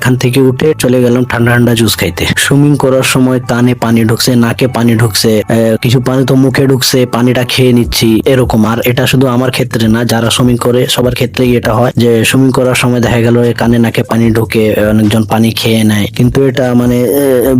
এখান থেকে উঠে চলে গেলাম ঠান্ডা ঠান্ডা জুস খাইতে। সুইমিং করার সময় কানে পানি ঢুকছে, নাকে পানি ঢুকছে, কিছু পানি তো মুখে ঢুকছে, পানিটা খেয়ে নিচ্ছি এরকম। আর এটা শুধু আমার ক্ষেত্রে না, যারা সুইমিং করে সবার ক্ষেত্রেই এটা হয় যে সুইমিং করার সময় দেখা গেল কানে নাকে পানি ঢুকে, অনেকজন পানি খেয়ে নেয়, কিন্তু এটা মানে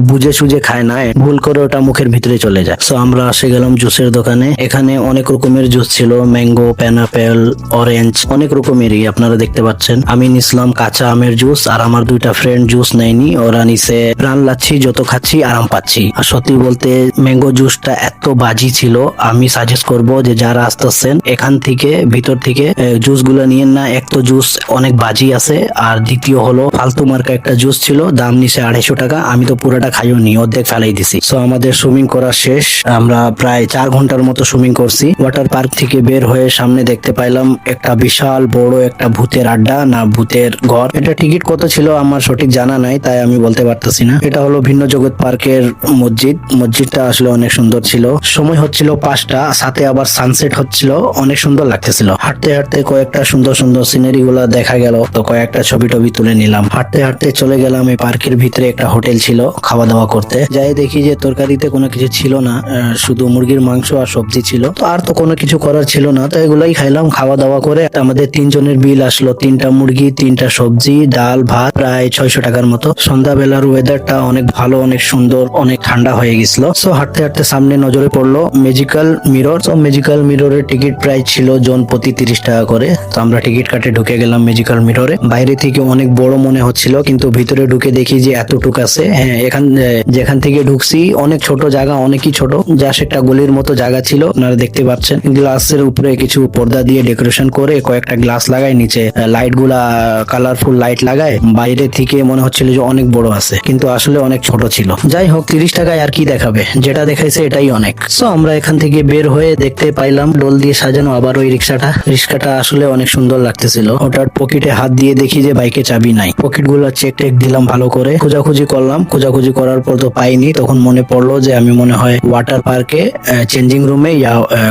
বুঝে সুঝে খায় না, ভুল করে ওটা মুখের ভিতরে চলে যায়। তো আমরা এসে গেলাম জুসের দোকানে। এখানে অনেক রকমের জুস ছিল, ম্যাঙ্গো, পাইনাপেল, অরেঞ্জ, অনেক রকমেরই আপনারা দেখতে পাচ্ছেন। আমি নিছিলাম কাঁচা আমের জুস, আর আমার দুইটা ফ্রেন্ড জুস নেয়নি, ওরা নিছে প্রাণ লাচ্ছি, যত খাচ্ছি আরাম পাচ্ছি। আর সত্যি বলতে ম্যাঙ্গো জুসটা এত বাজি ছিল, আমি সাজেস্ট করব যে যারা আসতেছেন এখান থেকে ভিতর থেকে জুস গুলো নিয়েন না। এক তো জুস অনেক বাজি আছে, আর দ্বিতীয় হলো ফালতু মার্কা একটা জুস ছিল, দাম নিছে 250 টাকা। আমি তো পুরোটা খাইও নি, অর্ধেক ফেলাই দিছি। সো আমাদের সুইমিং করা শেষ, আমরা প্রায় 4 ঘন্টার মতো সুইমিং করছি। ওয়াটার পার্ক থেকে বের হয়ে সামনে দেখতে পাইলাম একটা বিশাল বড় একটা ভূতের আড্ডা না ভূতের ঘর। এটা টিকিট কত ছিল আমার সঠিক জানা নাই, তাই আমি বলতে পারতেছি না। এটা হলো ভিন্ন জগৎ পার্কের মসজিদ। মসজিদটা আসলে অনেক সুন্দর ছিল। সময় হচ্ছিল 5টা, সাথে আবার সানসেট হচ্ছিল, অনেক সুন্দর লাগতেছিল। হাঁটতে হাঁটতে কয়েকটা সুন্দর সুন্দর সিনারি গুলা দেখা গেল, তো কয়েকটা ছবি টবি তুলে নিলাম। হাঁটতে হাঁটতে চলে গেলাম এই পার্কের ভিতরে একটা হোটেল ছিল খাওয়া দাওয়া করতে। যাই দেখি যে তরকারিতে কোনো কিছু ছিল না, শুধু মুরগির মাংস আর সবজি ছিল। তো আর তো কোনো কিছু করার ছিল না, তো এগুলাই খাইলাম। খাওয়া দাওয়া করে আমাদের 3 জনের বিল আসলো 3টা মুরগি, 3টা সবজি, ডাল, ভাত, প্রায় 600 টাকার মতো। সন্ধ্যাবেলার ওয়েদারটা অনেক ভালো, অনেক সুন্দর, অনেক ঠান্ডা হয়ে গেছিল। সো হাঁটতে হাঁটতে সামনে নজরে পড়লো ম্যাজিক্যাল মিরর। তো ম্যাজিক্যাল মিররের টিকিট প্রাইস ছিল জন প্রতি 30 টাকা করে। তো আমরা টিকিট কাটে ঢুকে গেলাম ম্যাজিক্যাল মিররে। বাইরে থেকে অনেক বড় মনে হচ্ছিল, কিন্তু ভিতরে ঢুকে দেখি যে এতটুক আছে। হ্যাঁ, যেখান থেকে ঢুকছি অনেক ছোট জায়গা, অনেকই ছোট, যা সেটা গলির মতো জায়গা ছিল। আপনারা দেখতে পাচ্ছেন গ্লাসের উপরে কিছু পর্দা দিয়ে ডেকোরেশন করে কয়েকটা গ্লাস লাগায়, নিচে লাইট গুলা কালারফুল লাইট লাগায়। বাইরে থেকে মনে হচ্ছিল যে অনেক বড় আছে, কিন্তু আসলে অনেক ছোট ছিল। যাই হোক, 30 টাকায় আর কি দেখাবে, যেটা দেখাইছে এটাই অনেক। সো আমরা এখান থেকে বের হয়ে দেখতে পাইলাম ডোল দিয়ে সাজানো আবার ওই রিক্সাটা আসলে অনেক সুন্দর লাগতেছিল। ওটার পকেটে হাত দিয়ে দেখি যে বাইকে চাবি নাই। পকেট গুলা চেক টেক দিলাম ভালো করে, খোঁজাখুঁজি করলাম। খোঁজাখুঁজি করার পর তো পাইনি। তখন মনে পড়লো যে আমি মনে হয় ওয়াটার পার্কে চেঞ্জিং রুমে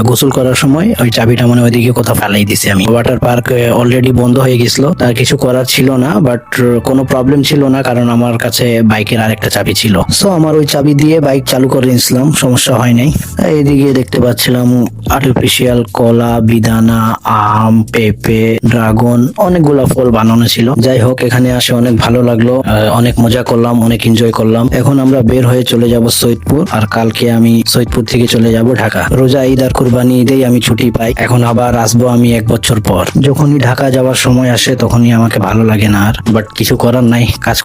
গোসল করার সময় ওই চাবিটা মনে ওইদিকে কোথাও ফেলাই দিছি আমি। ওয়াটার পার্ক অলরেডি বন্ধ হয়ে গেছিল, তার কিছু করার ছিল না, বাট কোনো প্রবলেম ছিল না, কারণ আমার কাছে বাইকের আরেকটা চাবি ছিল। সো আমার ওই চাবি দিয়ে বাইক চালু করে নিয়েছিলাম, সমস্যা হয় নাই। এইদিকে দেখতে পাচ্ছিলাম আর্টিফিশিয়াল কলা, বিদানা, আম, পেঁপে, ড্রাগন, অনেকগুলা ফল বানানো ছিল। যাই হোক, এখানে আসে অনেক ভালো লাগলো, অনেক মজা করলাম, অনেক এনজয় করলাম। এখন আমরা বের হয়ে চলে যাব সৈয়দপুর, আর কালকে আমি সৈয়দপুর থেকে চলে যাব ঢাকা। রোজা ঈদ আর কুরবানি ঈদেই আমি ছুটি পাই। এখন আবার আসবো আমি 1 বছর পর। যখনই ঢাকা যাওয়ার সময় আসে তখনই আমাকে ভালো লাগে না আর, বাট কিছু করার নাই, কাজ